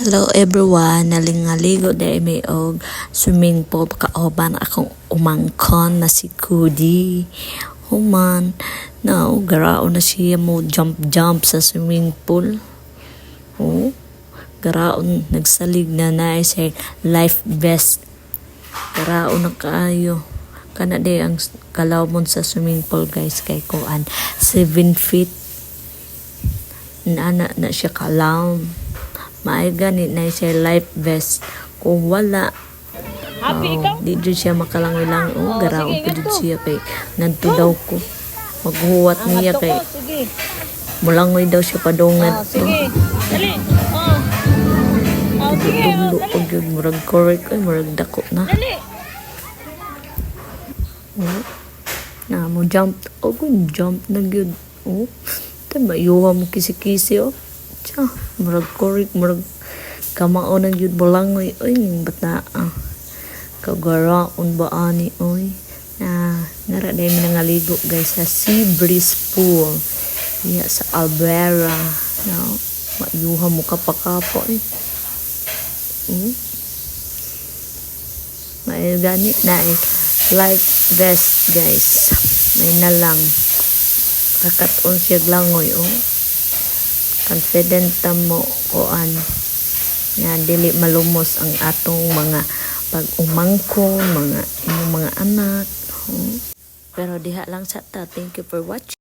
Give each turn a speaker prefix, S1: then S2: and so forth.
S1: Hello everyone, nalingaligo dahil may og swimming pool kaoban akong umangkon na si Cody. Human, na garao na siya mo jump sa swimming pool. Oh, garaon nagsalig na siya life vest. Garao na kaayo. Kana day ang kalawmon sa swimming pool guys kay kuan 7 feet. Na siya kalawm. Maay ganit na siya life vest. Kung wala, di dyan siya makalangilang. Garaon po dyan siya kay nanto daw ko. Maghuwat niya kay mulangoy daw siya padungan.
S2: Sige, dali. Sige,
S1: Tulo pag yun, murag correct. Ay, murag dako na.
S2: dali.
S1: Na mo jump. Kung jump na yun. Tayo mayuha mo kisi-kisi. Tiya, murag correct, murag kamao na yun bulangoy. Uy, ba't na kagaraon ba ani, uy. Nara dahil minangaligo guys sa Sea Breeze Pool. Sa Albuera. Mayuha mo kapakapo eh. May ganit na life vest guys. May nalang. Kakaton siya langoy confident mo kuan nga dili malumos ang atong mga pag-umangkon, mga anak. Pero diha lang sa ta. Thank you for watching.